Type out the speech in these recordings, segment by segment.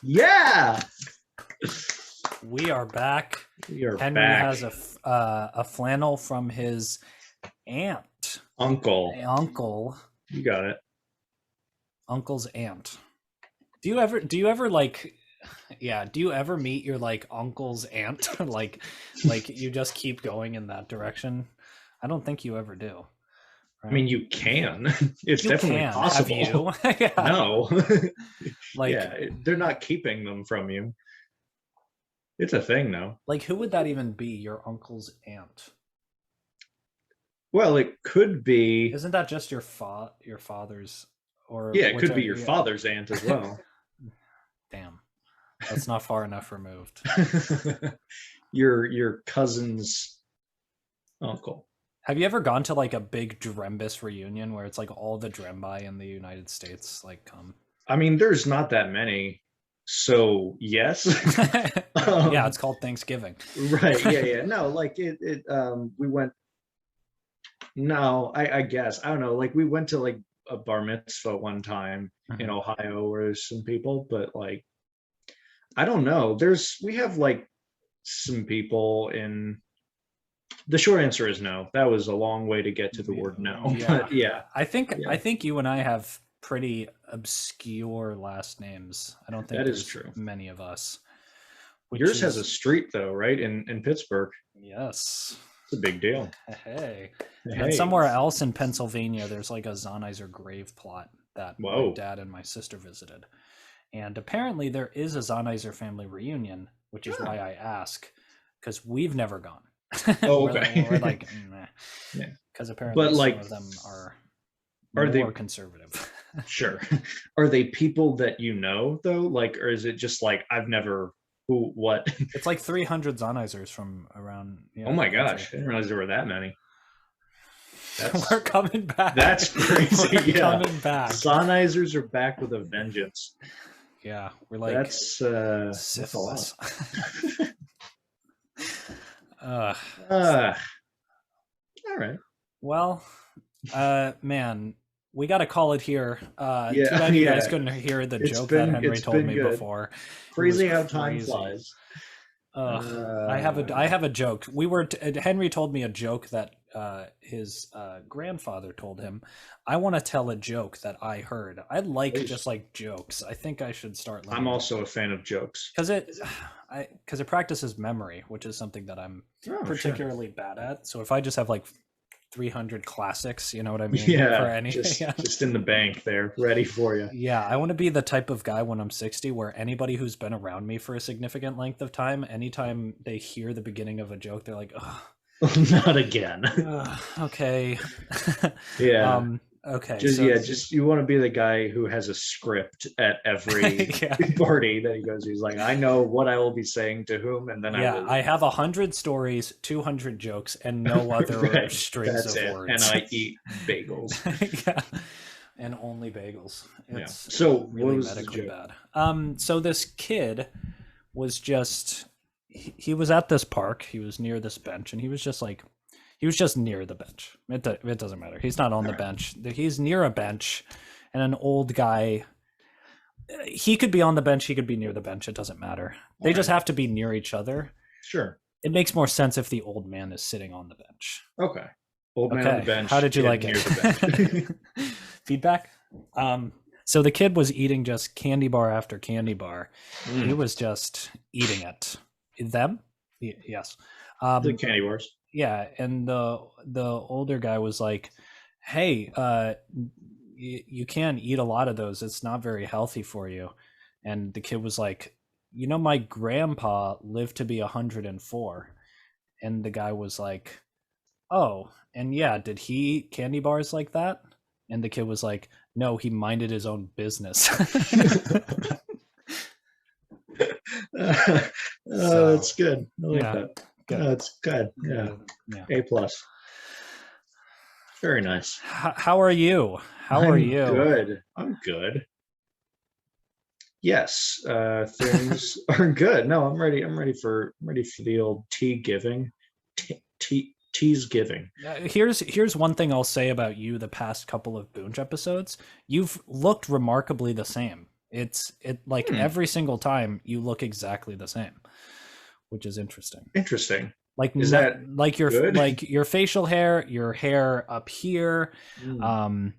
Yeah, We are back. we are Henry back. has a flannel from his Uncle. You got it. uncle's aunt. Do you ever meet your like uncle's aunt? like you just keep going in that direction? I don't think you ever do. Right? I mean, you can. It's you definitely can. possible. Have you? Yeah. No. Like, yeah, they're not keeping them from you. It's a thing, though. Like, who would that even be? Your uncle's aunt? Well, it could be. Isn't that just your father's? Or yeah, it could be your father's aunt as well. Damn, that's not far enough removed. your cousin's uncle. Have you ever gone to like a big Drembus reunion where it's like all the Drembi in the United States like come? I mean, there's not that many, so yes. Yeah, it's called Thanksgiving. Right. Yeah. No, like it. We went. No, I guess I don't know. Like we went to like a bar mitzvah one time in Ohio where there's some people, but like I don't know. We have like some people in. The short answer is no. That was a long way to get to the word no. Yeah. But yeah. I think you and I have pretty obscure last names. I don't think there's true. Many of us. Yours has a street though, right? In Pittsburgh. Yes. It's a big deal. Hey. And somewhere else in Pennsylvania, there's like a Zahniser grave plot that my dad and my sister visited. And apparently there is a Zahniser family reunion, which is why I ask, because we've never gone. Oh, okay. we're like, yeah, because apparently but like, some of them are more they conservative? Sure. Are they people that you know though? Like, or is it just like I've never who what? It's like 300 Zahnisers from around. Oh my gosh! I didn't realize there were that many. We're coming back. That's crazy. We're coming back. Zahnisers are back with a vengeance. Yeah, we're like that's syphilis. All right. Well, man, we got to call it here. Too bad you guys couldn't hear the joke that Henry told me before. Crazy how time flies. I have a joke. Henry told me a joke that his grandfather told him. I want to tell a joke that I heard. I like just like jokes. I think I should start learning. I'm also a fan of jokes because it practices memory, which is something that I'm particularly bad at. So if I just have like 300 classics, you know what I mean? Yeah, just in the bank there, ready for you. Yeah, I want to be the type of guy when I'm 60 where anybody who's been around me for a significant length of time, anytime they hear the beginning of a joke, they're like, oh, not again. Okay. Yeah. Okay. Just you want to be the guy who has a script at every party that he goes. He's like, I know what I will be saying to whom, and then I have 100 stories, 200 jokes, and no other strings of words. And I eat bagels. Yeah, and only bagels. It's so really what was medically bad. So this kid was just he was at this park. He was near this bench, and he was just near the bench. It doesn't matter. He's not on the bench. He's near a bench, and an old guy. He could be on the bench. He could be near the bench. It doesn't matter. They just have to be near each other. Sure. It makes more sense if the old man is sitting on the bench. Okay. Old man on the bench. How did you like it? Feedback? So the kid was eating just candy bar after candy bar. He was just eating it. Them? Yes. The candy bars. Yeah, and the older guy was like, "Hey, you can't eat a lot of those. It's not very healthy for you." And the kid was like, my grandpa lived to be 104. And the guy was like, "Oh, and yeah, did he eat candy bars like that?" And the kid was like, "No, he minded his own business." That's good. I like that. Good. That's good. Yeah. A+. Very nice. How are you? Are you? Good. I'm good. Yes, things are good. No, I'm ready. I'm ready for the old tea giving. Tease giving. Here's one thing I'll say about you the past couple of Boonch episodes. You've looked remarkably the same. It like every single time you look exactly the same, which is interesting. Interesting. Like Is that good? like your facial hair, your hair up here, Mm, um,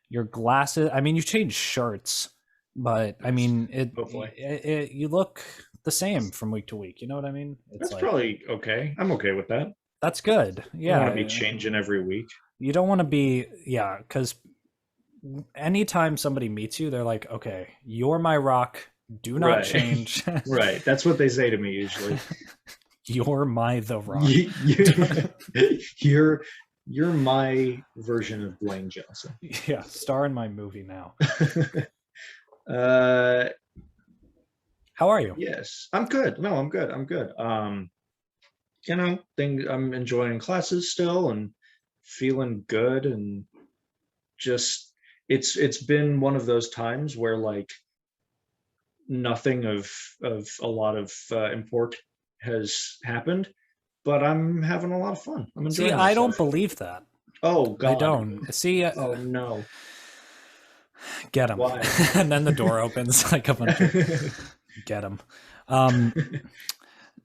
your glasses. I mean, you change shirts, but I yes. mean, Hopefully. you look the same from week to week. You know what I mean? It's That's like probably okay. I'm okay with that. that's good. I don't want to be Yeah, changing every week. you don't want to be because anytime somebody meets you, they're like, okay, you're my rock. Do not Right. change. Right. That's what they say to me usually. You're my the rock. You, you, you're my version of Dwayne Johnson. Yeah, star in my movie now. uh, How are you? yes, I'm good. No, I'm good. I'm good. You know, I'm enjoying classes still and feeling good and just it's been one of those times where like nothing of a lot of import has happened, but I'm having a lot of fun. I'm See, enjoying I don't myself. believe that. Oh I God. don't. See, Oh no. get him. Why? And then the door opens like a bunch of get him. Um,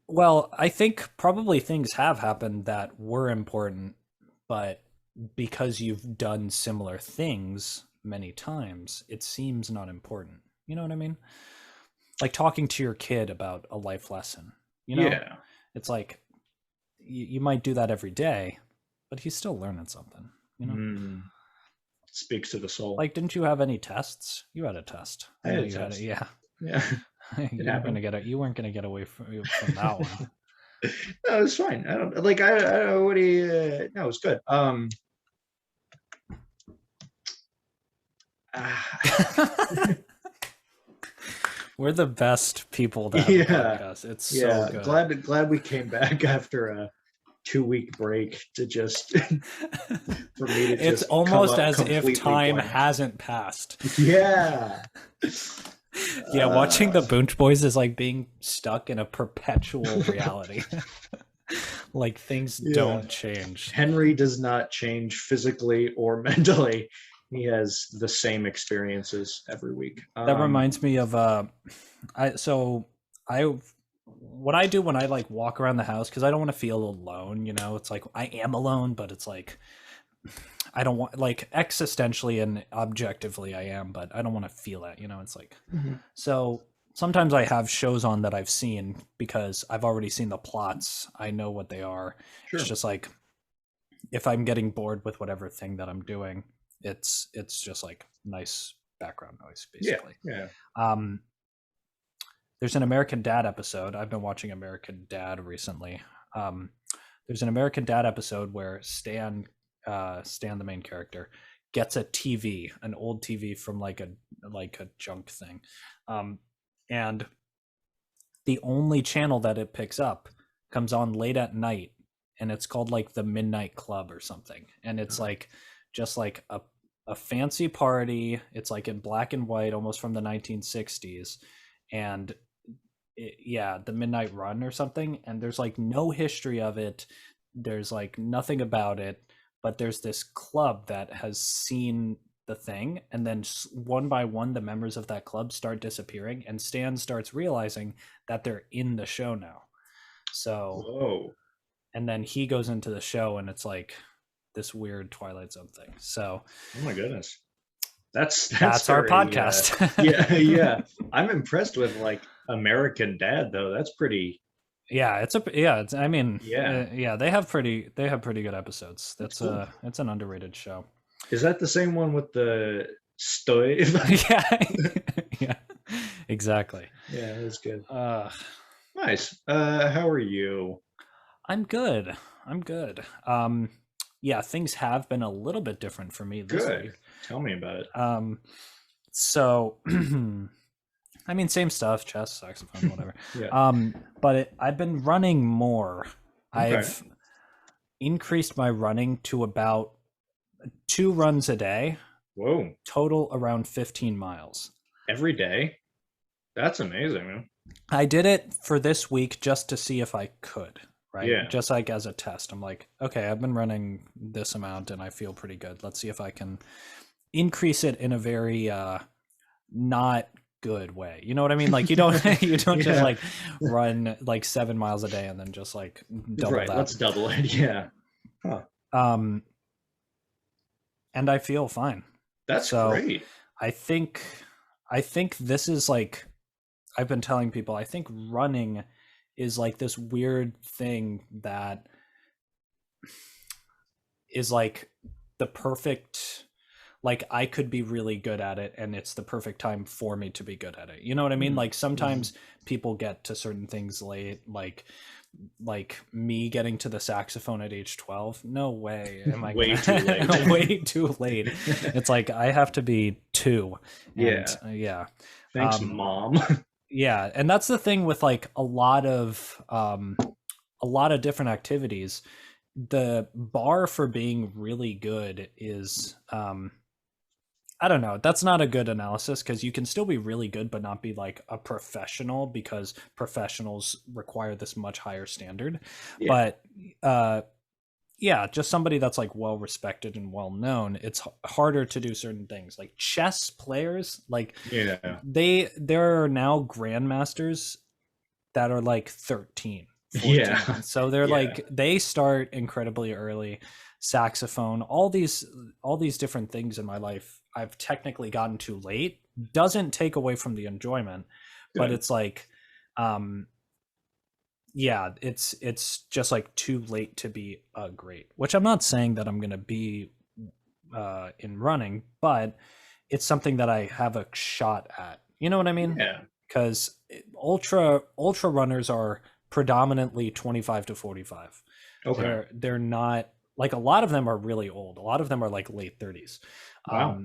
well, I think probably things have happened that were important, but because you've done similar things many times, it seems not important. You know what I mean? Like talking to your kid about a life lesson. You know, Yeah. it's like you might do that every day, but he's still learning something. You know, Mm, speaks to the soul. like didn't you have any tests? You had a test. I I know had a you had it. test. Yeah, Yeah, it you weren't happened. gonna get it. You weren't gonna get away from that one. No, it's fine. I don't like. I don't. What do you? No, it's good. ah, We're the best people to have a yeah, podcast. It's so yeah. good. Glad we came back after a 2 week break to just for me to It's just come almost up as if completely time blank. hasn't passed. Yeah. Yeah, watching Uh, the Boonch Boys is like being stuck in a perpetual reality. Like things yeah. don't change. Henry does not change physically or mentally. He has the same experiences every week. That reminds me of I what I do when I like walk around the house because I don't want to feel alone, you know. It's like I am alone, but it's like I don't want like existentially and objectively I am, but I don't want to feel that, you know. It's like Mhm. so sometimes I have shows on that I've seen because I've already seen the plots. I know what they are. It's Sure. just like if I'm getting bored with whatever thing that I'm doing, it's just like nice background noise Yeah. basically. Yeah. Um there's an American Dad episode. I've been watching American Dad recently. Um there's an American Dad episode where Stan, the main character, gets a TV, an old TV from like a junk thing, and the only channel that it picks up comes on late at night, and it's called like the Midnight Club or something, and it's like just like a fancy party. It's like in black and white, almost from the 1960s, and yeah, the Midnight Run or something, and there's like no history of it. There's like nothing about it, but there's this club that has seen the thing, and then one by one, the members of that club start disappearing, and Stan starts realizing that they're in the show now. So, Whoa. and then he goes into the show, and it's like this weird Twilight Zone thing. So, Oh my goodness. That's that's our very podcast. yeah, yeah. I'm impressed with like American Dad though. That's pretty Yeah, it's I mean, yeah. yeah, they have pretty good episodes. That's That's cool. it's an underrated show. Is that the same one with the stove? Yeah. Yeah. Exactly. Yeah, that's good. Uh Nice. How are you? I'm good. I'm good. Yeah, things have been a little bit different for me this Good. week. Tell me about it. So I mean same stuff, chess, saxophone, whatever. Yeah. But I've been running more. Okay. I've increased my running to about 2 runs a day, Whoa. total around 15 miles. Every day? That's amazing, man. I did it for this week just to see if I could, right? Yeah. Just like as a test. I'm like, okay, I've been running this amount and I feel pretty good. Let's see if I can increase it in a very not good way. You know what I mean? Like you don't you don't just Yeah. like run like 7 miles a day and then just like double Right. that. Let's double it. Yeah. Huh. Um, and I feel fine. That's So great. I think this is like, I've been telling people, I think running is like this weird thing that is like the perfect, like I could be really good at it and it's the perfect time for me to be good at it. You know what I mean? Like sometimes people get to certain things late, like me getting to the saxophone at age 12. No way am I Way too late. way too late. It's like I have to be 2. And Yeah. yeah. Thanks, Mom. Yeah, and that's the thing with like a lot of different activities. The bar for being really good is I don't know. That's not a good analysis because you can still be really good but not be like a professional, because professionals require this much higher standard. Yeah. But yeah, just somebody that's like well respected and well known, it's harder to do certain things. Like chess players, like Yeah. there are now grandmasters that are like 13, 14. Yeah. So they're Yeah. like, they start incredibly early. Saxophone, all these different things in my life I've technically gotten to late. Doesn't take away from the enjoyment, but Good. it's like yeah, it's just like too late to be great, which I'm not saying that I'm going to be in running, but it's something that I have a shot at. You know what I mean? Yeah. Because ultra runners are predominantly 25 to 45. Okay. They're not, like, a lot of them are really old. A lot of them are like late 30s. Wow.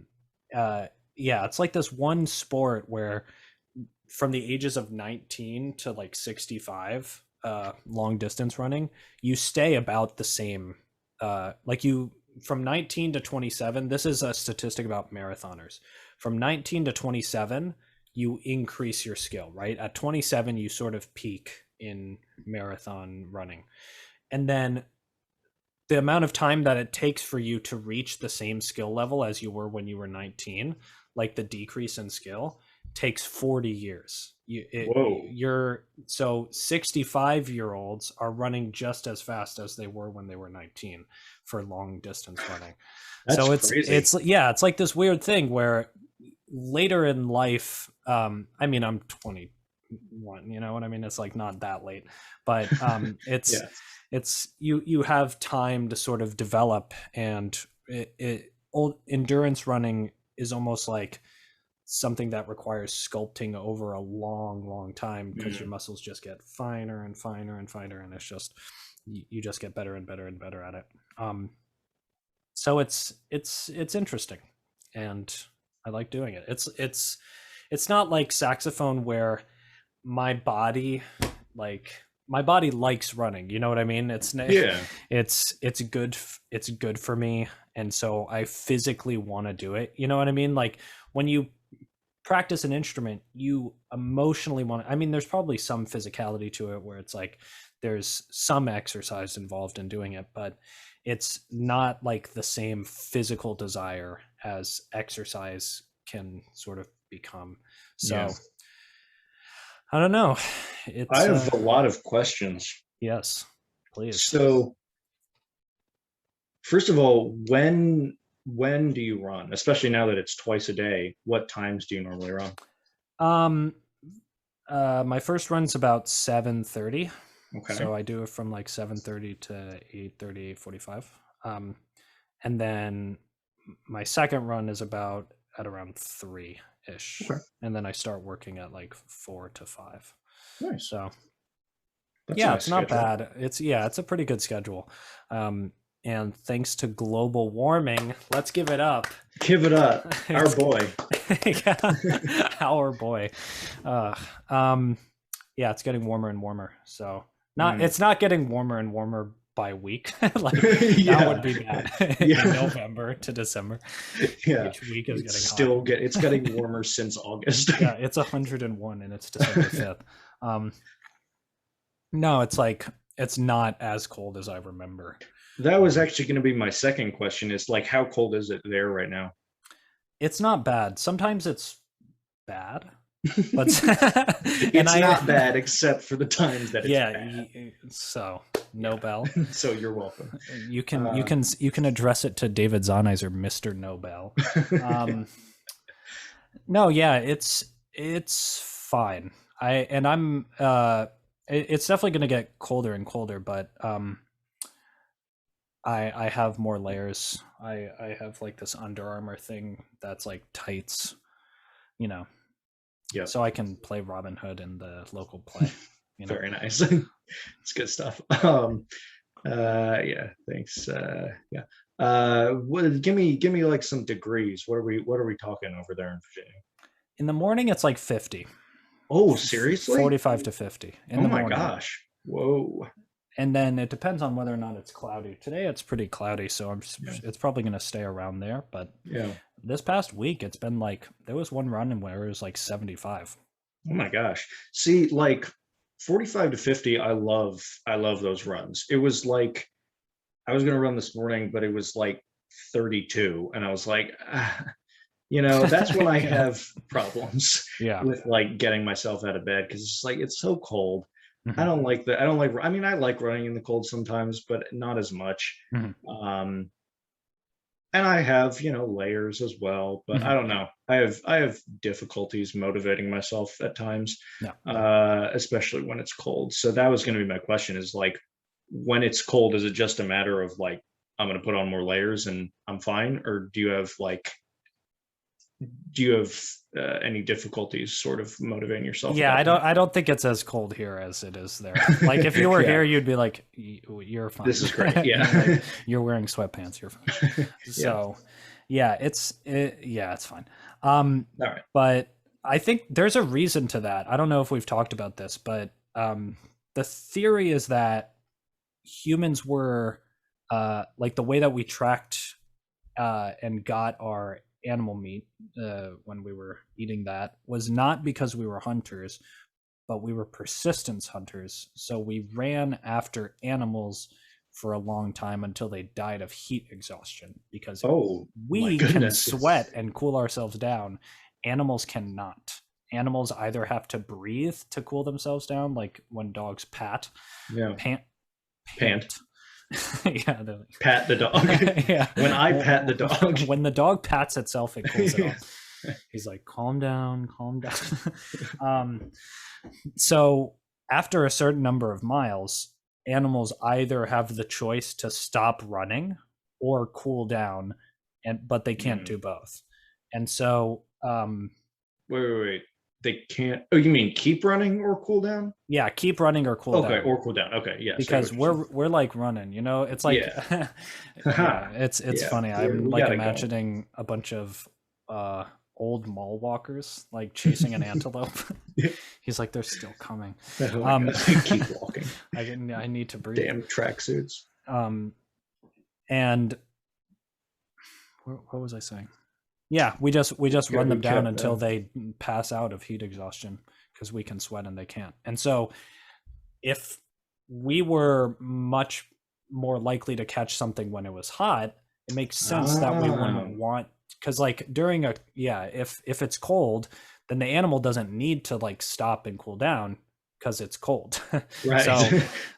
Yeah, it's like this one sport where from the ages of 19 to like 65, long distance running, you stay about the same. Like you, from 19 to 27, this is a statistic about marathoners. From 19 to 27, you increase your skill, right? At 27, you sort of peak in marathon running. And then the amount of time that it takes for you to reach the same skill level as you were when you were 19, like the decrease in skill, takes 40 years. Whoa. You're so 65-year-olds are running just as fast as they were when they were 19 for long distance running. That's So crazy. it's like this weird thing where later in life, I mean, I'm 21, you know what I mean? It's like not that late, but it's Yeah. it's you have time to sort of develop, and old endurance running is almost like something that requires sculpting over a long time, because your muscles just get finer and finer and finer, and it's just you just get better and better and better at it. So it's interesting, and I like doing it. It's not like saxophone where my body likes running. You know what I mean? Yeah. It's good for me, and so I physically want to do it. You know what I mean? Like when you practice an instrument, you emotionally want to, I mean, there's probably some physicality to it where it's like there's some exercise involved in doing it, but it's not like the same physical desire as exercise can sort of become. So Yeah. I don't know. I have a lot of questions. Yes, please. So, first of all, when do you run? Especially now that it's twice a day. What times do you normally run? My first run's about 7:30. Okay. So I do it from like 7:30 to 8:30, 8:45. And then my second run is about at around 3-ish. Okay. And then I start working at like 4 to 5. Nice. So That's yeah, a nice it's not schedule. bad. It's a pretty good schedule. And thanks to global warming, let's give it up. Give it up, our boy. Yeah, our boy. Yeah, it's getting warmer and warmer. So it's not getting warmer and warmer by week. Like that would be bad. Yeah. November to December. Yeah. Each week is It's getting hot. it's getting warmer since August. Yeah, it's 101 and it's December 5th. No, it's like it's not as cold as I remember. That was actually going to be my second question, is like, how cold is it there right now? It's not bad. Sometimes it's bad. but and It's not bad except for the times that it's yeah, bad. so Nobel. So you're welcome. You can address it to David Zonizer, Mr. Nobel. No, yeah, it's fine. It's definitely going to get colder and colder, but I have more layers. I have like this Under Armour thing that's like tights, you know, Yeah, so I can play Robin Hood in the local play. very nice. It's good stuff. Yeah, thanks. Yeah. Give me like some degrees. What are we talking over there in Virginia? In the morning, it's like 50, Oh, seriously? 45 to 50 in Oh the my morning. gosh. Whoa. And then it depends on whether or not it's cloudy. Today it's pretty cloudy, so Yeah. it's probably going to stay around there. But Yeah. this past week, it's been like there was one run where it was like 75. Oh my gosh. See, like 45 to 50, I love those runs. It was like I was gonna run this morning, but it was like 32, and I was like, that's when I Yeah, have problems yeah. with like getting myself out of bed because it's just like it's so cold. I Mhm, don't like that. I don't like. I mean, I like running in the cold sometimes, but not as much. mhm, Um, and I have, layers as well, but I mhm. don't know. I have difficulties motivating myself at times, Yeah. especially when it's cold. So that was going to be my question: is like, when it's cold, is it just a matter of like I'm going to put on more layers and I'm fine, or do you have any difficulties sort of motivating yourself at Yeah, that I don't point? I don't think it's as cold here as it is there. Like if you were Yeah, here, you'd be like, You're this fine." is great. Like Yeah, you're wearing sweatpants, you're fine. yeah. So, yeah, it's fine. All right. But I think there's a reason to that. I don't know if we've talked about this, but the theory is that humans were like the way that we tracked and got our animal meat when we were eating that was not because we were hunters, but we were persistence hunters. So we ran after animals for a long time until they died of heat exhaustion because Oh my we can goodness. sweat and cool ourselves down. Animals cannot. Animals either have to breathe to cool themselves down, like when dogs Yeah. pant, Pant. pant. Yeah, Pat the dog. yeah. When I pat the dog. When the dog pats itself, it cools it Yeah. off. He's like, calm down, calm down. um, so after a certain number of miles, animals either have the choice to stop running or cool down, but they can't Mm. do both. And so, Wait. They can't. Oh, you mean keep running or cool down? yeah, keep running or cool Okay, down. or cool down. Okay, yes, I get Because what you're saying. we're like running, it's like Yeah. yeah, Haha. it's Yeah, funny. I'm we like got it going. imagining a bunch of old mall walkers like chasing an antelope. He's like, they're still coming. Oh my um god, keep walking. I need to breathe. Damn tracksuits. um and what was I saying? Yeah, we just Yeah, run we them down kept until they pass out of heat exhaustion because we can sweat and they can't. And so if we were much more likely to catch something when it was hot, it makes sense that we Ah, wouldn't want, because like during a, yeah, if it's cold, then the animal doesn't need to like stop and cool down because it's cold. right. So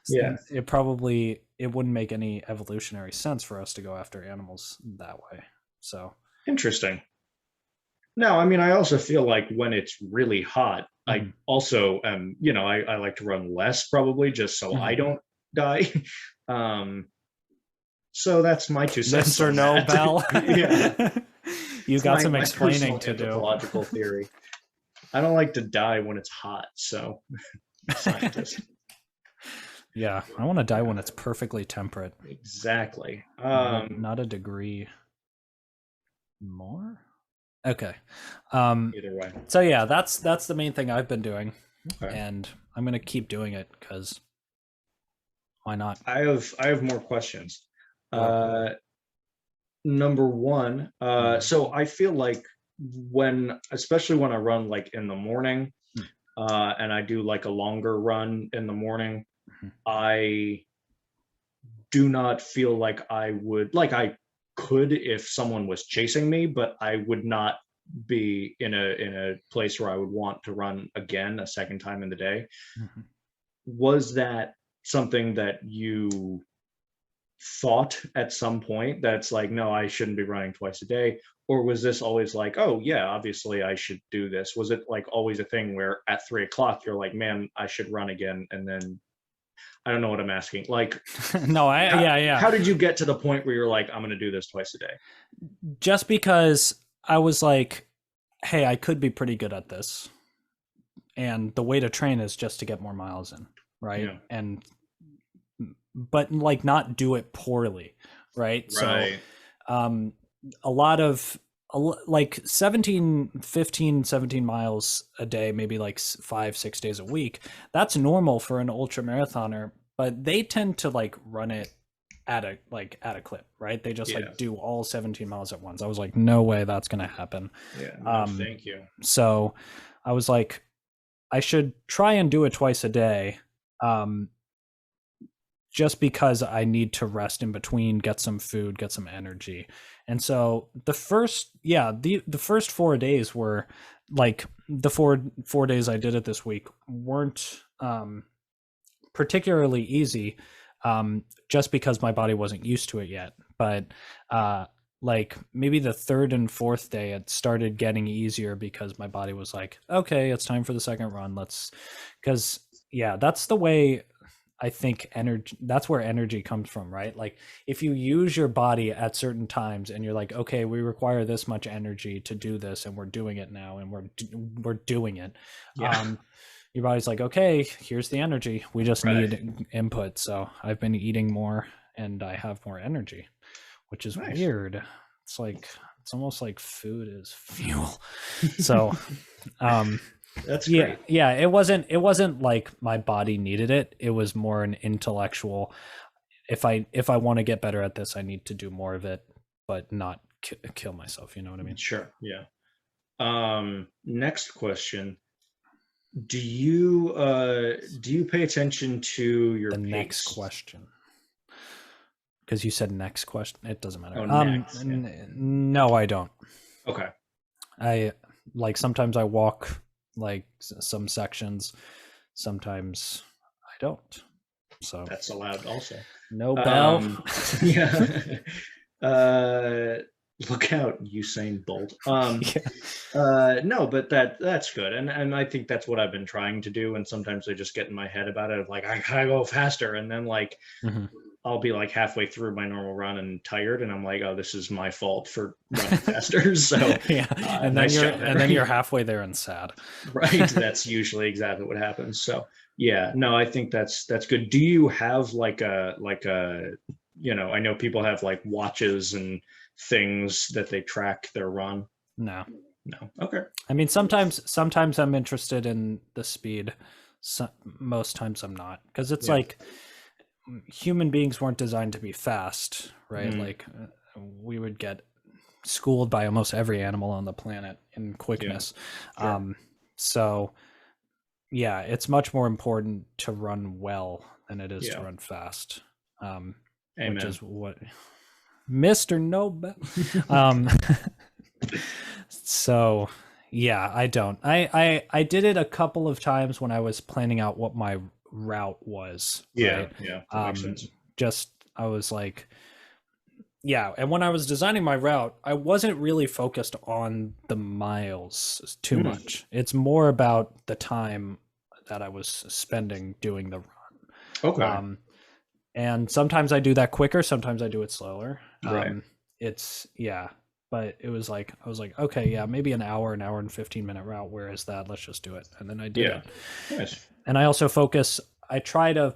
Yeah, it wouldn't make any evolutionary sense for us to go after animals that way. So interesting. No, I mean, I also feel like when it's really hot, I mhm, also I like to run less probably just so I mhm. don't die. Um, so that's my 2 cents Mr. on that. Nobel, Yeah, you it's got my some my explaining personal to do. anthropological theory. I don't like to die when it's hot, so scientist. Yeah, I want to die when it's perfectly temperate, Exactly. not a degree more. Okay. Um, Either way. so yeah, that's the main thing I've been doing, Okay. and I'm gonna keep doing it because why not? I have more questions. You're welcome. Uh, Number one, so Mhm. I feel like especially when I run like in the morning, and I do like a longer run in the morning, Mhm. I do not feel like I would like I could if someone was chasing me, but I would not be in a place where I would want to run again a second time in the day. Mhm. Was that something that you thought at some point that's like, no, I shouldn't be running twice a day? Or was this always like, oh yeah, obviously I should do this? Was it like always a thing where at 3 o'clock you're like, man, I should run again? And then I don't know what I'm asking. Like, No, how did you get to the point where you're like, I'm going to do this twice a day? Just because I was like, hey, I could be pretty good at this. And the way to train is just to get more miles in, right? Yeah. And but like not do it poorly, right? Right. So a lot of like 17 miles a day, maybe like 5-6 days a week, that's normal for an ultra marathoner, but they tend to like run it at a clip, right? They just like do all 17 miles at once. I was like, no way that's gonna happen. Yeah, no, thank you. So I was like, I should try and do it twice a day, just because I need to rest in between, get some food, get some energy. And so the first 4 days were like the four days I did it this week weren't particularly easy, just because my body wasn't used to it yet. But like maybe the third and fourth day, it started getting easier because my body was like, okay, it's time for the second run. Because that's the way I think that's where energy comes from, right? Like if you use your body at certain times and you're like, okay, we require this much energy to do this and we're doing it now and we're doing it. Your body's like, okay, here's the energy. We just need input. So I've been eating more and I have more energy, which is weird. It's like, it's almost like food is fuel. So, that's great. Yeah. It wasn't like my body needed it. It was more an intellectual. If I want to get better at this, I need to do more of it, but not kill myself. You know what I mean? Sure. Yeah. Next question. Do you pay attention to your the pace? Next question? Because you said next question. It doesn't matter. No, I don't. Okay. I like sometimes I walk like some sections, sometimes I don't. So that's allowed also. No bell. Yeah. Look out, Usain Bolt. No, but that's good, and I think that's what I've been trying to do. And sometimes I just get in my head about it, of like I gotta go faster, and then like I'll be like halfway through my normal run and tired, and I'm like, oh, this is my fault for running faster. So and then you're halfway there and sad. Right, that's usually exactly what happens. So yeah, no, I think that's good. Do you have like a I know people have like watches and things that they track their run? No. Okay. I mean, sometimes I'm interested in the speed. Most times I'm not, because it's like human beings weren't designed to be fast, right? Like we would get schooled by almost every animal on the planet in quickness. So yeah, it's much more important to run well than it is to run fast. Which is what Mr. Nobel. So yeah, I don't. I did it a couple of times when I was planning out what my route was. That makes sense. Just I was like, and when I was designing my route, I wasn't really focused on the miles too much. It's more about the time that I was spending doing the run. Okay. And sometimes I do that quicker, sometimes I do it slower. Right. But it was like, I was like, okay, maybe an hour and 15-minute route. Where is that? Let's just do it. And then I did it. Nice. And I also I try to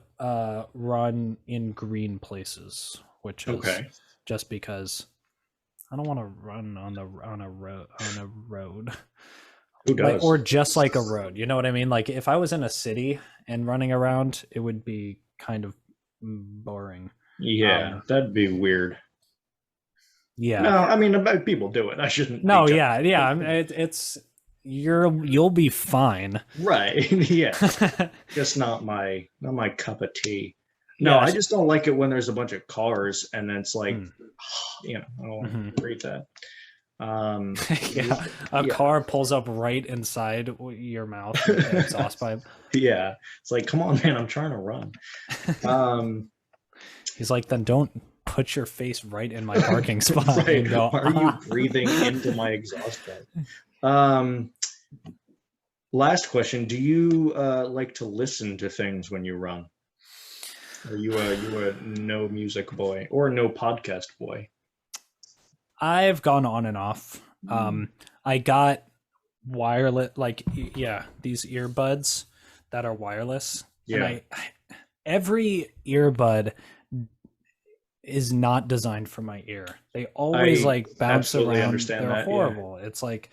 run in green places, which is just because I don't want to run on a road. Who does? Or just like a road. You know what I mean? Like if I was in a city and running around, it would be kind of boring. Yeah, that'd be weird. Yeah. No, I mean, people do it. I shouldn't. No, yeah. I mean, it's you'll be fine. Right. Yeah. Just not my cup of tea. No, I just don't like it when there's a bunch of cars and then it's like, I don't want to read that. Yeah, a yeah, car pulls up right inside your mouth with the exhaust pipe. yeah. It's like, come on, man, I'm trying to run. Um, He's like, then don't put your face right in my parking spot right. and go, Why are you breathing into my exhaust pipe? Um, Last question. Do you like to listen to things when you run? Are you a no music boy or no podcast boy? I've gone on and off. I got wireless, like, yeah, these earbuds that are wireless. And Yeah, every earbud is not designed for my ear. They always I like bounce absolutely around. understand They're that. Yeah. horrible. It's like,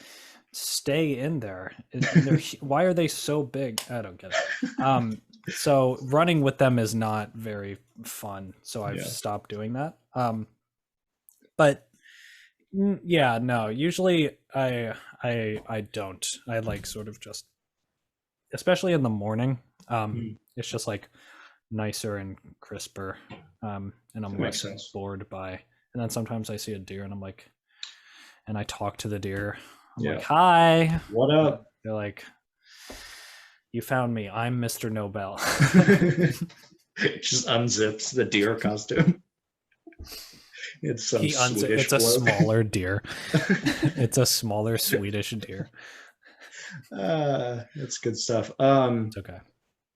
stay in there. And they're, why are they so big? I don't get it. So running with them is not very fun. So I've Yeah. stopped doing that. But yeah, no, usually I don't. I like sort of just, especially in the morning. Mm, It's just like nicer and crisper. And I'm that makes less sense. bored by. And then sometimes I see a deer and I'm like, and I talk to the deer. I'm Yeah. like, hi. What up? They're like, you found me. I'm Mr. Nobel. Just unzips the deer costume. It's some Swedish It's a bloke. smaller deer. It's a smaller Swedish deer. That's good stuff. It's okay.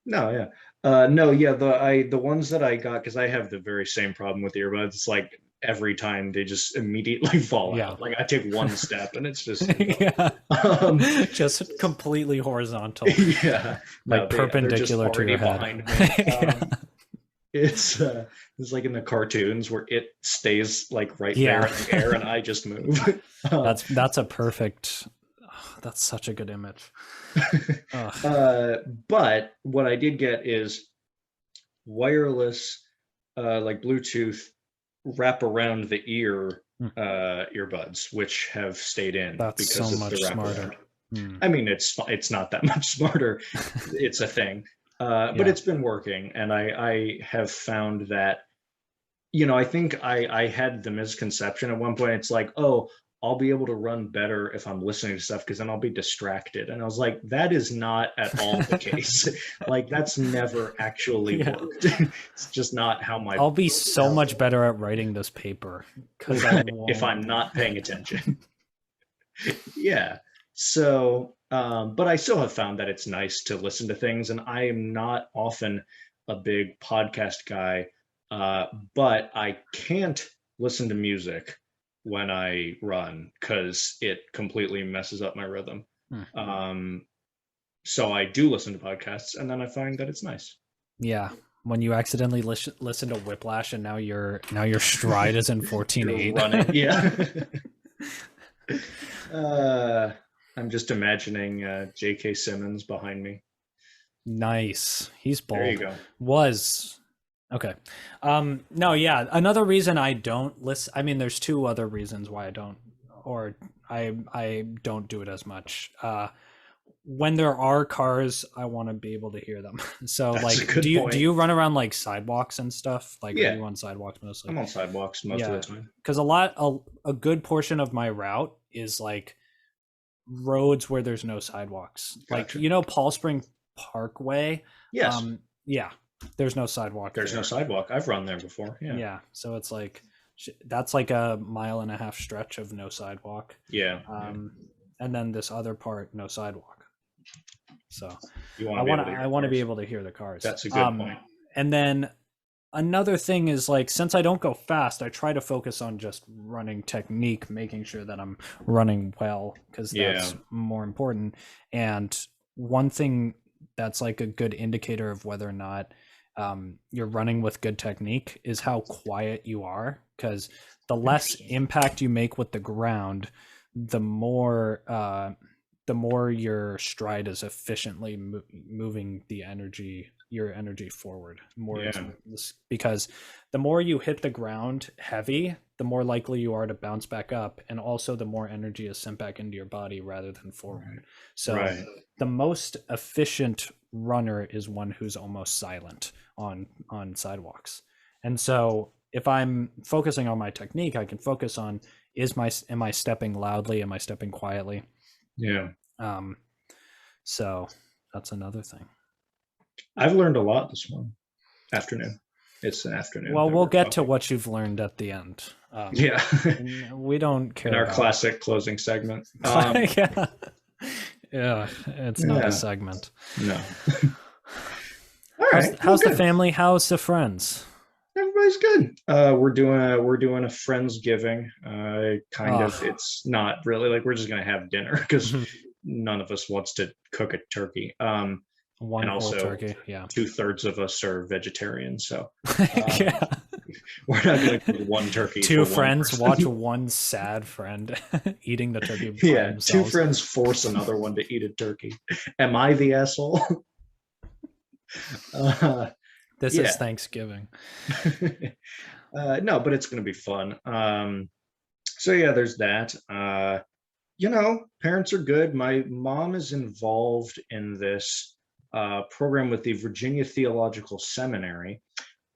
No, yeah. No, yeah, the ones that I got, because I have the very same problem with earbuds. It's like every time they just immediately fall Yeah. out. Like I take one step and it's just Yeah. um, Just completely horizontal, yeah, no, like they're just perpendicular to already your head. behind me. Yeah. It's like in the cartoons where it stays like right Yeah. there in the air and I just move. That's a perfect. Oh, that's such a good image. But what I did get is wireless, like Bluetooth, wrap around the ear earbuds, which have stayed in That's because so of much the smarter. wraparound. I mean, it's not that much smarter. It's a thing, but Yeah. it's been working, and I have found that, you know, I think I had the misconception at one point. It's like, oh, I'll be able to run better if I'm listening to stuff because then I'll be distracted. And I was like, that is not at all the case. Like that's never actually Yeah. worked. It's just not how my I'll be so much better at writing this paper because if I'm not paying attention. Yeah. So, but I still have found that it's nice to listen to things, and I am not often a big podcast guy, but I can't listen to music when I run because it completely messes up my rhythm. So I do listen to podcasts, and then I find that it's nice. Yeah, when you accidentally listen to Whiplash, and now your stride is in 14:8. Running, yeah. I'm just imagining J.K. Simmons behind me. Nice. He's bold. There you go. Was okay. No, yeah. Another reason I don't listen. I mean, there's two other reasons why I don't, or I don't do it as much. When there are cars, I want to be able to hear them. So, That's like, a good do point. you run around like sidewalks and stuff? Like, Yeah. are you on sidewalks mostly? I'm on sidewalks most of the time. Because a good portion of my route is like roads where there's no sidewalks. Gotcha. Like, you know, Paul Spring Parkway. Yes. Yeah, there's no sidewalk. There's no sidewalk. I've run there before. Yeah. Yeah. So it's like that's like a 1.5 mile stretch of no sidewalk. Yeah. And then this other part, no sidewalk. So I want to be able to hear the cars. That's a good point. And then another thing is, like, since I don't go fast, I try to focus on just running technique, making sure that I'm running well, because that's more important. And one thing that's like a good indicator of whether or not you're running with good technique is how quiet you are, because the less impact you make with the ground, the more your stride is efficiently moving your energy forward more. Because the more you hit the ground heavy, the more likely you are to bounce back up, and also the more energy is sent back into your body rather than forward. So the most efficient runner is one who's almost silent on sidewalks. And so if I'm focusing on my technique, I can focus on am I stepping loudly? Am I stepping quietly? Yeah. So that's another thing. I've learned a lot this one afternoon. It's an afternoon. Well, we'll get to what you've learned at the end. Yeah. We don't care. In our classic closing segment. Yeah. Yeah. It's not a segment. No. All right. How's the family? How's the friends? Everybody's good. We're doing a Friendsgiving. Kind of. It's not really like we're just gonna have dinner because none of us wants to cook a turkey. One and whole also turkey. Yeah. 2/3 of us are vegetarians, so Yeah. we're not going to cook one turkey. Two friends watch one sad friend eating the turkey. Yeah, themselves. two friends force another one to eat a turkey. Am I the asshole? This is Thanksgiving. No, but it's going to be fun. So yeah, there's that. Parents are good. My mom is involved in this program with the Virginia Theological Seminary,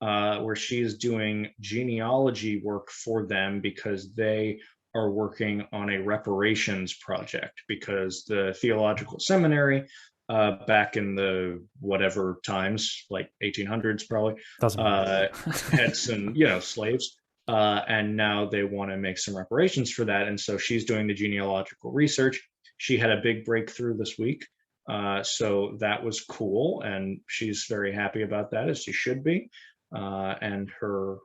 where she is doing genealogy work for them because they are working on a reparations project, because the theological seminary back in the whatever times, like 1800s probably, had some slaves, and now they want to make some reparations for that, and so she's doing the genealogical research. She had a big breakthrough this week, so that was cool, and she's very happy about that, as she should be. And her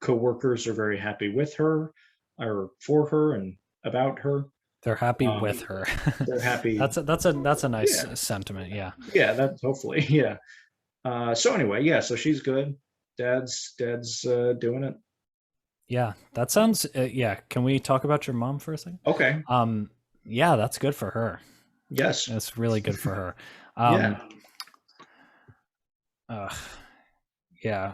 co-workers are very happy with her, or for her, and about her. They're happy with her. They're happy. That's a nice sentiment. Yeah. Yeah. That's hopefully. Yeah. So anyway, yeah. So she's good. Dad's doing it. Yeah. That sounds. Yeah. Can we talk about your mom for a second? Okay. Yeah, that's good for her. Yes. That's really good for her. Yeah. Yeah,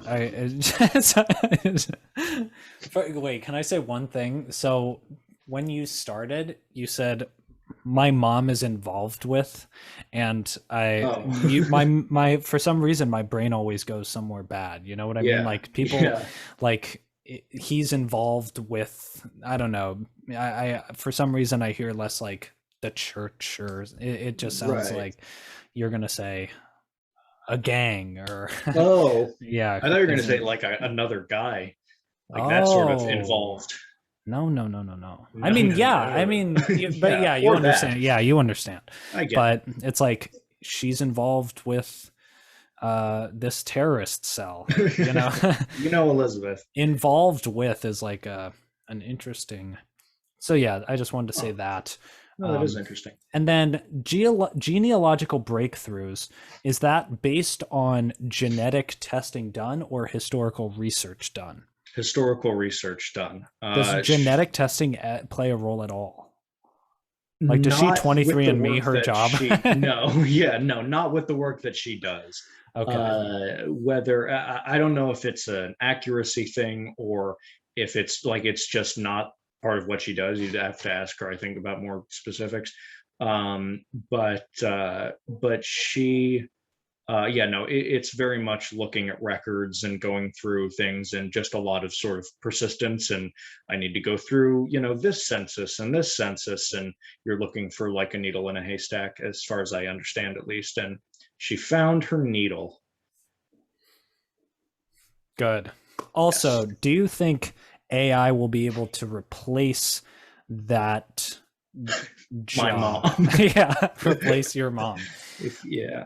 wait, can I say one thing? So when you started, you said my mom is involved with, and my for some reason my brain always goes somewhere bad. You know what I mean? Like people like he's involved with, I don't know. I for some reason I hear less like the church, or it just sounds like you're gonna say a gang, or yeah, I thought you were going to say like another guy, like that sort of involved. No. I mean, but yeah, you understand. That. Yeah, you understand. I get but it's like she's involved with this terrorist cell. Elizabeth. Involved with is like an interesting. So yeah, I just wanted to say that. No, that is interesting. And then genealogical breakthroughs, is that based on genetic testing done or historical research done? Historical research done. Does genetic testing play a role at all? Like, does she 23andMe her job? No, not with the work that she does. Okay. Whether I don't know if it's an accuracy thing or if it's like it's just not part of what she does. You'd have to ask her, I think, about more specifics. But she, it's very much looking at records and going through things, and just a lot of sort of persistence. And I need to go through, this census, and you're looking for like a needle in a haystack, as far as I understand, at least. And she found her needle. Good. Also, do you think AI will be able to replace that job? My mom. Yeah, replace your mom. Yeah.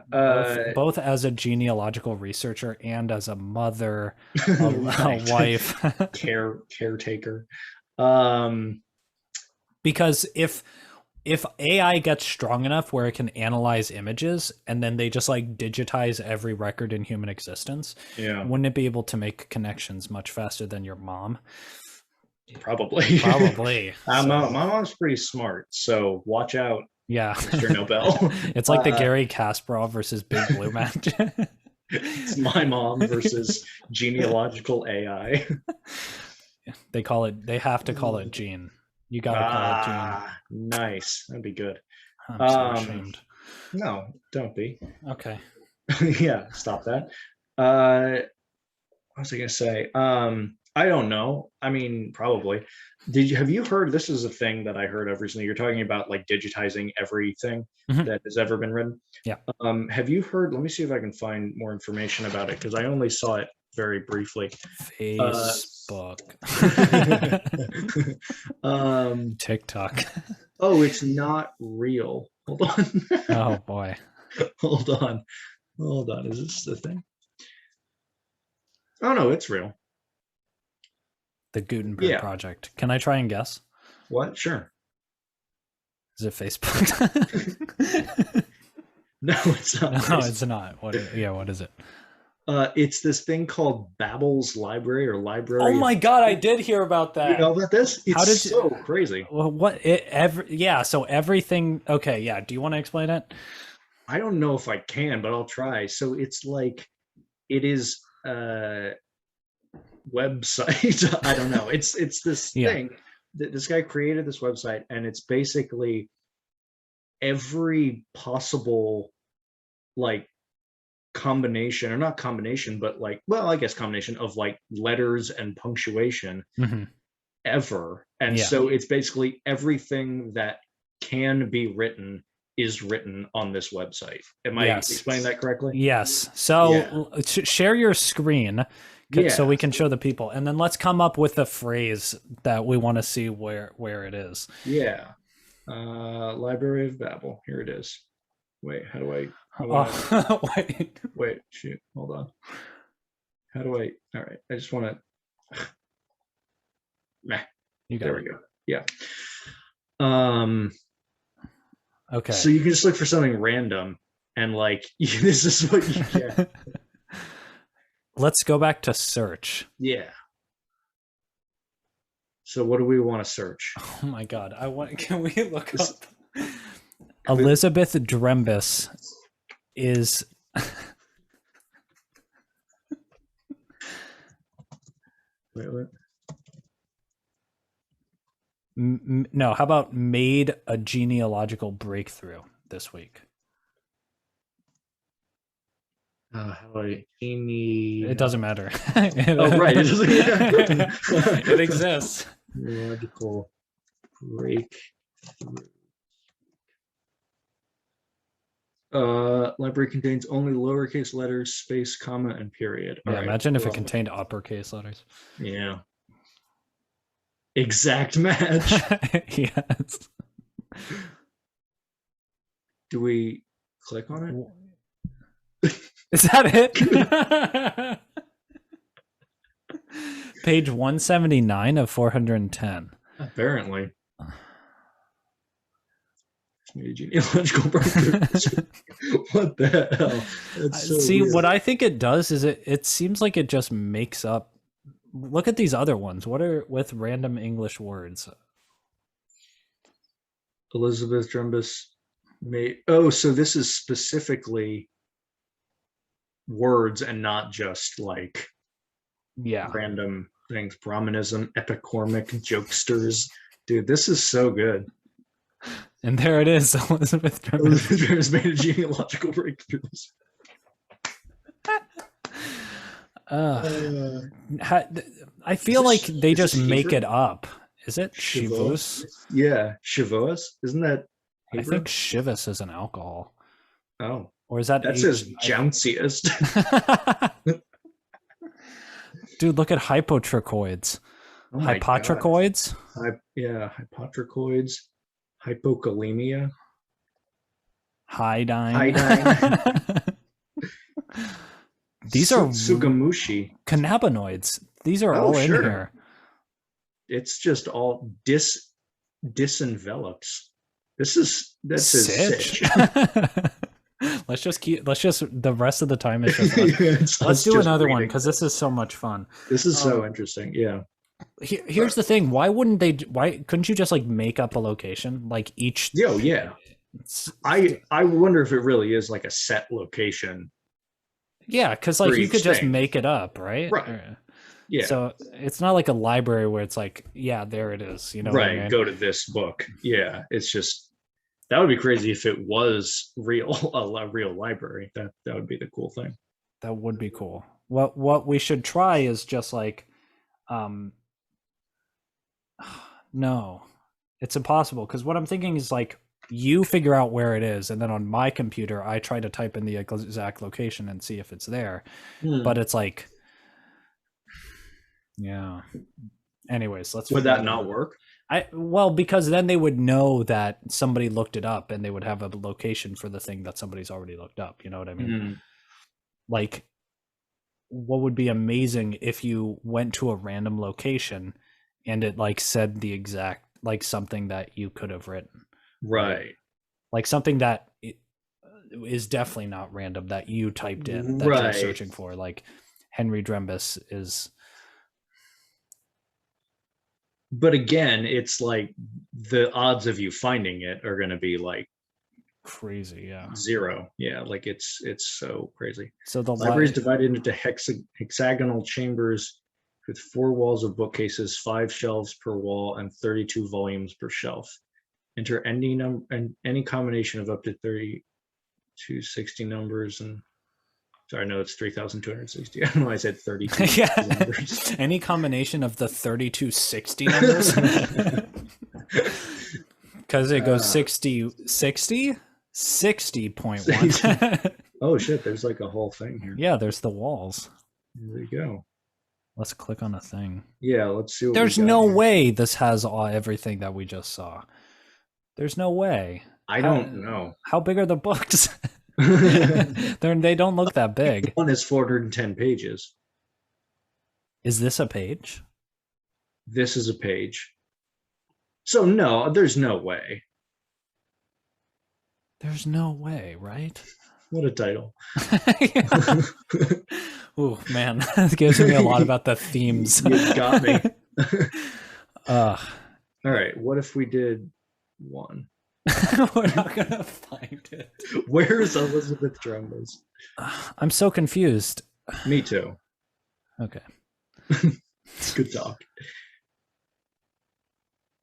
Both as a genealogical researcher and as a mother, a wife, caretaker. Because if AI gets strong enough where it can analyze images and then they just like digitize every record in human existence, wouldn't it be able to make connections much faster than your mom? Probably. My mom's pretty smart, so watch out. Yeah, Mr. Nobel. It's like the Gary Kasparov versus Big Blue match. It's my mom versus genealogical AI. They have to call it Gene. You gotta call it Gene. Nice. That'd be good. I'm so ashamed. No, don't be. Okay. Yeah, stop that. What was I gonna say? I don't know. I mean, probably. Have you heard, this is a thing that I heard of recently. You're talking about like digitizing everything Mhm. that has ever been written. Yeah. Have you heard, let me see if I can find more information about it because I only saw it very briefly. Facebook. TikTok. Oh, it's not real. Hold on. Oh boy. Hold on. Hold on. Is this the thing? Oh no, it's real. The Gutenberg Yeah. Project. Can I try and guess? What? Sure. Is it Facebook? No, it's not. No, Facebook. it's not. What is it? It's this thing called Babel's Library or Library. Oh my god, I did hear about that. You know about this? It's How did so crazy. Well, so everything. Okay, yeah. Do you want to explain it? I don't know if I can, but I'll try. So it's like it is website. I don't know. It's this thing that this guy created this website, and it's basically every possible like combination, or not combination, but like, well, I guess combination of like letters and punctuation ever. And so it's basically everything that can be written is written on this website. Am I explaining that correctly? Yes. So share your screen so we can show the people, and then let's come up with a phrase that we want to see where it is. Yeah. Library of Babel. Here it is. Wait, how do I wait, shoot, hold on. How do I, all right, I just want to, there we go. Yeah. Okay. So you can just look for something random and like, this is what you get. Let's go back to search. Yeah. So what do we want to search? Oh my God. Can we look up? Elizabeth Drembus is wait. No, how about made a genealogical breakthrough this week? How do I Amy? It doesn't matter. Oh right, it exists. Genealogical breakthrough. Library contains only lowercase letters, space, comma, and period. Yeah, imagine if it contained uppercase letters. Yeah. Exact match. Yes. Do we click on it? Is that it? Page 179 of 410. Apparently. Genealogical breakthrough. What the hell? That's so See, weird. what I think it does is it seems like it just makes up. Look at these other ones. What are with random English words? Elizabeth Drumbus made. Oh, so this is specifically words and not just like random things. Brahmanism, epicormic, jokesters. Dude, this is so good. And there it is. Elizabeth Drumbus made a genealogical breakthroughs. I feel like they just make it up. Is it Shivus? Yeah, Shavuos. Isn't that Hebrew? I think Shivus is an alcohol. Oh. Or is that says jounciest. Dude, look at hypotrichoids. Oh hypotrichoids? Hypotrichoids. Hypokalemia. Hydine. These are Sugamushi. Cannabinoids. These are all in here. It's just all disenvelops. That's sitch. Let's just the rest of the time is just let's do another one because this is so much fun. This is so interesting. Yeah. Here's the thing. Why couldn't you just like make up a location like each? Yeah. I wonder if it really is like a set location. Yeah, because like you could just make it up, right? Right. Yeah. So it's not like a library where it's like, yeah, there it is. You know, right? What I mean? Go to this book. Yeah, it's just that would be crazy if it was real, a real library. That would be the cool thing. That would be cool. What we should try is just like No, it's impossible, because what I'm thinking is like you figure out where it is, and then on my computer I try to type in the exact location and see if it's there. But it's like, yeah. Anyways, let's. Would that not work? Well, because then they would know that somebody looked it up, and they would have a location for the thing that somebody's already looked up. You know what I mean? Like, what would be amazing if you went to a random location and it like said the exact, like something that you could have written. Right. Like something that is definitely not random that you typed in, that you're searching for. Like Henry Drembus is. But again, it's like the odds of you finding it are going to be like crazy. Yeah. 0. Yeah. Like it's so crazy. So the library is divided into hexagonal chambers with 4 walls of bookcases, 5 shelves per wall, and 32 volumes per shelf. Enter any combination of up to 3260 numbers. And sorry, no, it's 3,260. I don't know why I said 32 numbers. Any combination of the 3260 numbers? Because it goes 60, 60, 60.1. Oh, shit, there's like a whole thing here. Yeah, there's the walls. There you go. Let's click on a thing. Yeah, let's see what there's no way this has everything that we just saw. There's no way. I don't know. How big are the books? They don't look that big. One is 410 pages. Is this a page? This is a page. So no, there's no way. There's no way, right? What a title. Ooh, man. It gives me a lot about the themes. You got me. All right, what if we did 1? We're not gonna find it. Where's Elizabeth Drembus? I'm so confused. Me too. Okay. Good talk.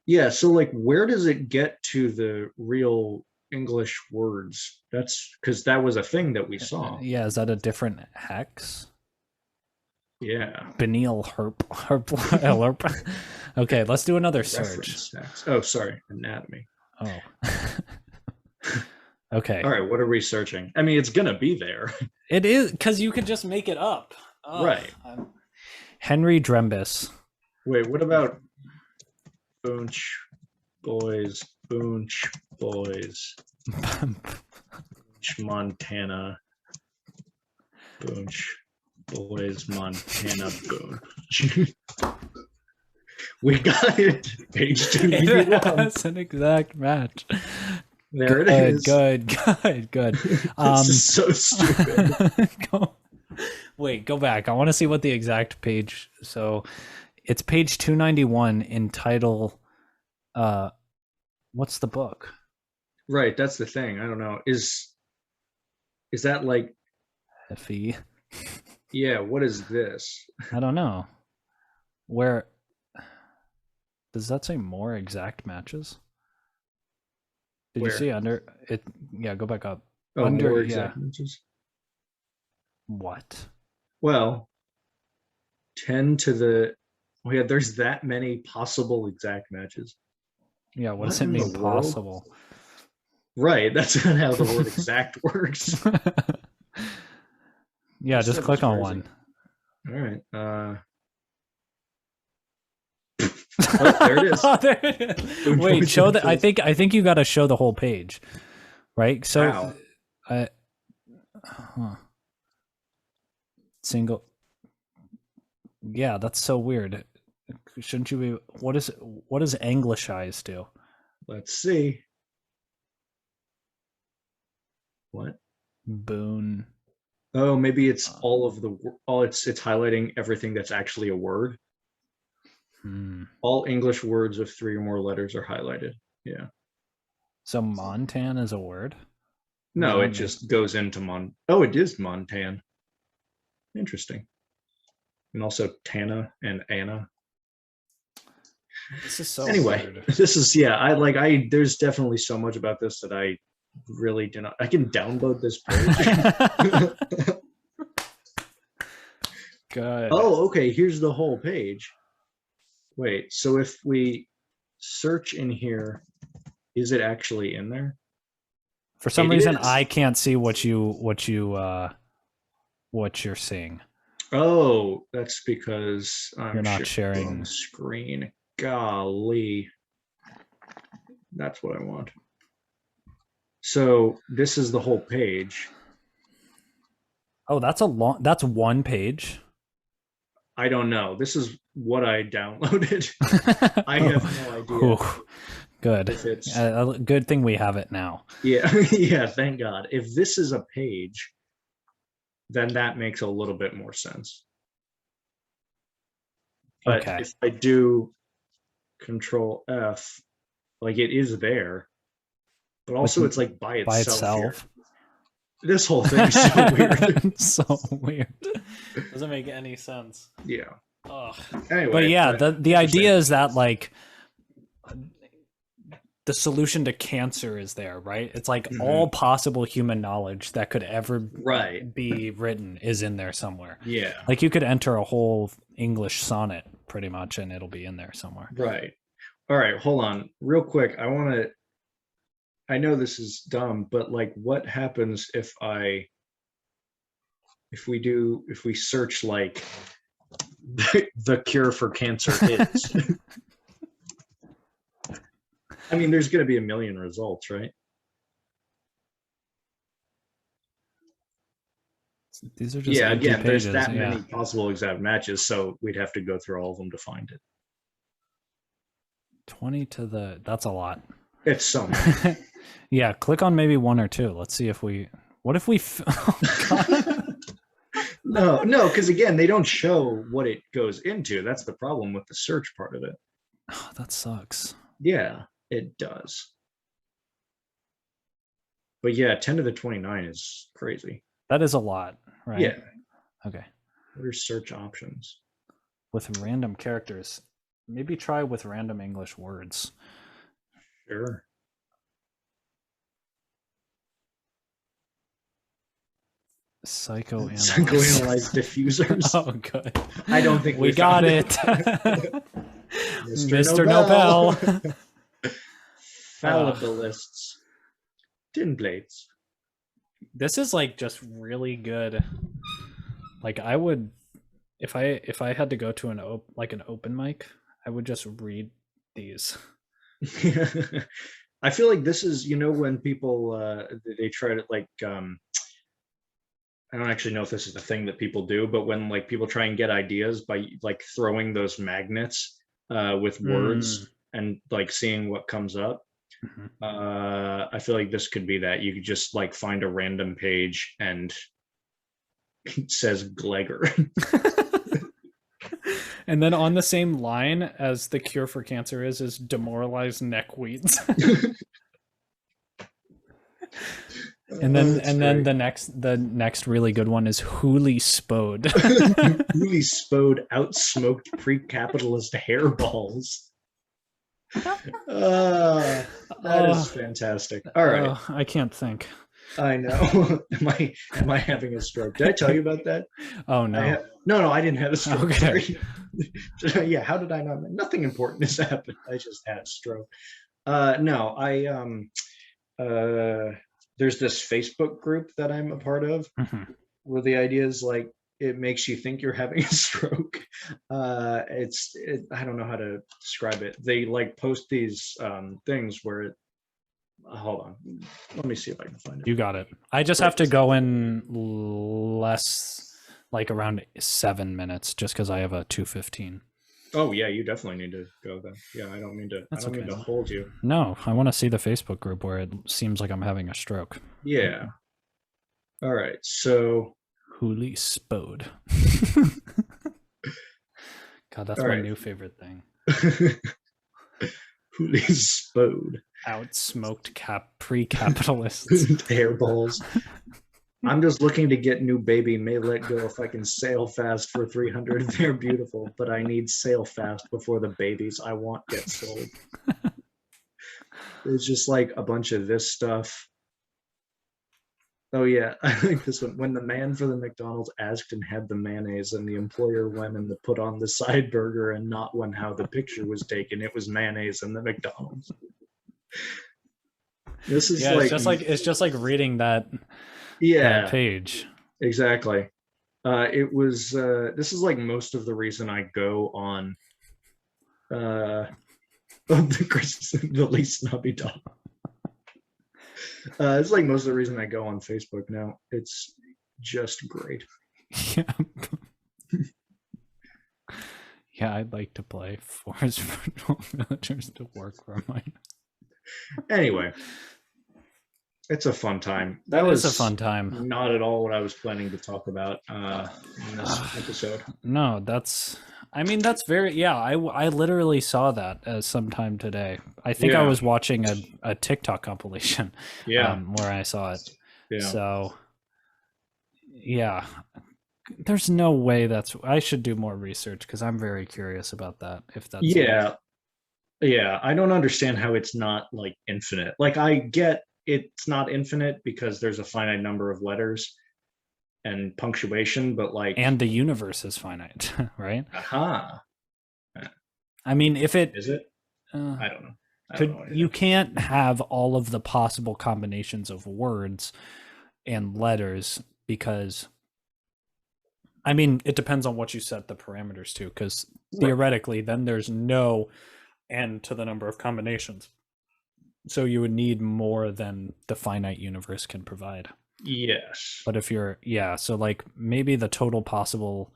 Yeah, so like where does it get to the real English words? That's because that was a thing that we saw. Yeah, is that a different hex? Yeah. Benil herp. Okay, let's do another search. Oh, sorry, anatomy. Oh. Okay. All right, what are we searching? I mean, it's gonna be there. It is, because you could just make it up. Oh, right. Henry Drembus. Wait, what about Boonch boys? Boonch boys. Boonch, Montana. Boonch boys, Montana. Boonch. We got it. Page 2. That's an exact match. There it is. Good. This is so stupid. Go back. I want to see what the exact page. So it's page 291 in title. What's the book? Right, that's the thing. I don't know. Is that like Effie? Yeah, what is this? I don't know. Where does that say more exact matches? Did you see under it? Yeah, go back up. Oh, under, more exact matches. What? Well, 10 to the. Oh yeah, there's that many possible exact matches. Yeah, what does it mean possible? Right, that's not how the word exact works. Yeah, just click on one. All right. Oh, there it is. Oh, there it is. Wait, show that. I think you got to show the whole page, right? So, single. Yeah, that's so weird. Shouldn't you be? What does Englishize do? Let's see. What? Boon. Oh, maybe it's it's highlighting everything that's actually a word. All English words of 3 or more letters are highlighted. Yeah. So Montan is a word? No, it just goes into Oh, it is Montan. Interesting. And also Tana and Anna. This is so weird. This is there's definitely so much about this that I really do not. I can download this page. Good. Oh, okay. Here's the whole page. Wait, so if we search in here, is it actually in there? For some It reason, is. I can't see what you're seeing. Oh, that's because I'm You're not sharing sharing. the screen. Golly. That's what I want. So this is the whole page. Oh, that's one page. I don't know. This is what I downloaded. I have no idea. Ooh, good. If it's Good thing we have it now. yeah, yeah, thank God. If this is a page, then that makes a little bit more sense. But Okay. if I do Control F, like it is there, but also it's like by itself. Here. This whole thing is so weird. So weird. Doesn't make any sense. Yeah. Ugh. Anyway, but yeah, the idea is that like the solution to cancer is there, right? It's like all possible human knowledge that could ever be written is in there somewhere. Yeah. Like you could enter a whole English sonnet pretty much and it'll be in there somewhere. Right. All right, hold on. Real quick, I know this is dumb, but like what happens if we search like the cure for cancer is? I mean, there's going to be a million results, right? These are just again, pages. there's that many possible exact matches, so we'd have to go through all of them to find it. 20 to the, that's a lot. It's so many. Yeah, click on maybe one or two. Let's see if we, what if we, oh God. No, because again, they don't show what it goes into. That's the problem with the search part of it. Oh, that sucks. Yeah, it does. But yeah, 10 to the 29 is crazy. That is a lot, right? Yeah. Okay. What are search options? With random characters. Maybe try with random English words. Sure. Psychoanalyze diffusers. Oh, good. I don't think we got it. Mr. Nobel. Fallibilists. Tin plates. This is like just really good. Like I would, if I had to go to an open mic, I would just read these. I feel like this is, when people they try to like I don't actually know if this is the thing that people do, but when like people try and get ideas by like throwing those magnets with words and like seeing what comes up. I feel like this could be that. You could just like find a random page and it says Glegor. And then on the same line as the cure for cancer is demoralized neckweeds. And then the next really good one is Hooli Spode. Hooli Spode outsmoked pre-capitalist hairballs. That is fantastic. All right. I can't think. I know. Am I having a stroke? Did I tell you about that? Oh no. No, I didn't have a stroke. Okay. Yeah, how did I not? Nothing important has happened. I just had a stroke. No, there's this Facebook group that I'm a part of where the idea is like it makes you think you're having a stroke. I don't know how to describe it. They like post these things where hold on, let me see if I can find it. You got it. I just have to go in less, like around 7 minutes, just because I have a 2:15. Oh yeah, you definitely need to go then. Yeah, I don't mean to hold you. No, I want to see the Facebook group where it seems like I'm having a stroke. Yeah. All right, so Hooli Spode. God, that's my new favorite thing. Hooli Spode. Outsmoked pre-capitalists. Hairballs. I'm just looking to get new baby. May let go if I can sail fast for 300. They're beautiful, but I need sail fast before the babies I want get sold. It's just like a bunch of this stuff. Oh yeah, I think this one. When the man for the McDonald's asked and had the mayonnaise, and the employer went and put on the side burger, and not when how the picture was taken, it was mayonnaise in the McDonald's. This is Yeah, like, it's just like reading that yeah, page. exactly. It was. This is like most of the reason I go on the least snobby dog. It's like most of the reason I go on Facebook now. It's just great. Yeah. Yeah, I'd like to play Forest Patrol Villagers to work for mine. Anyway, it's a fun time. That was a fun time. Not at all what I was planning to talk about in this episode. No, that's very, yeah, I literally saw that sometime today. I think I was watching a TikTok compilation where I saw it. Yeah. So yeah, there's no way I should do more research because I'm very curious about that. If that's yeah, I don't understand how it's not like infinite. Like I get it's not infinite because there's a finite number of letters and punctuation, but like, and the universe is finite, right? Aha. I mean, if it is it, I don't know. You can't have all of the possible combinations of words and letters because, I mean, it depends on what you set the parameters to, because theoretically then there's no end to the number of combinations. So you would need more than the finite universe can provide. Yes. But if you're, so like maybe the total possible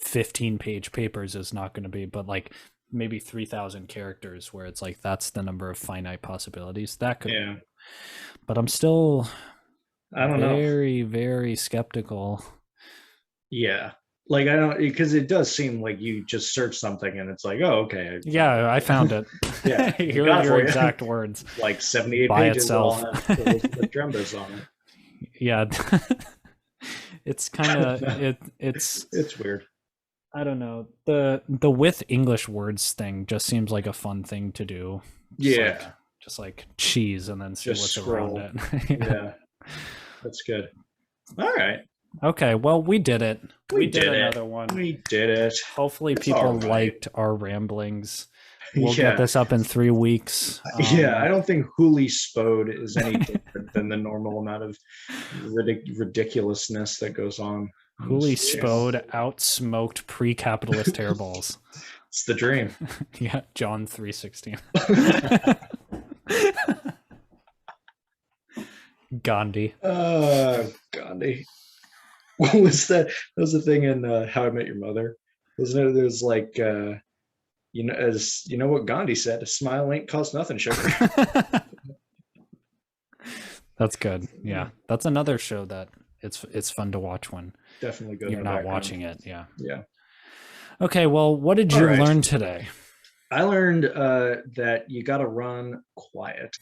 15-page papers is not going to be, but like maybe 3,000 characters where it's like that's the number of finite possibilities. That could, but I'm still very, very skeptical. Yeah. Like I don't, because it does seem like you just search something and it's like, oh, okay. Yeah, I found it. Yeah. Here are your exact words. Like 78 by pages itself. The Drembers on it. Yeah. It's kind of it's weird. I don't know. The with English words thing just seems like a fun thing to do. Just like cheese and then see what's around it. Yeah. That's good. All right. Okay, well, we did it. We did another one. We did it. Hopefully people liked our ramblings. We'll get this up in 3 weeks. I don't think Hooli Spode is any different than the normal amount of ridiculousness that goes on. Hooli Spode outsmoked pre-capitalist hairballs. It's the dream. Yeah, John 3:16. Gandhi. Gandhi. What was that? That was the thing in How I Met Your Mother. Wasn't it? There was like, as you know what Gandhi said, a smile ain't cost nothing, sugar. That's good. Yeah, that's another show that it's fun to watch when definitely good. You're not watching it. Yeah. Yeah. Okay. Well, what did you learn today? I learned that you got to run quiet.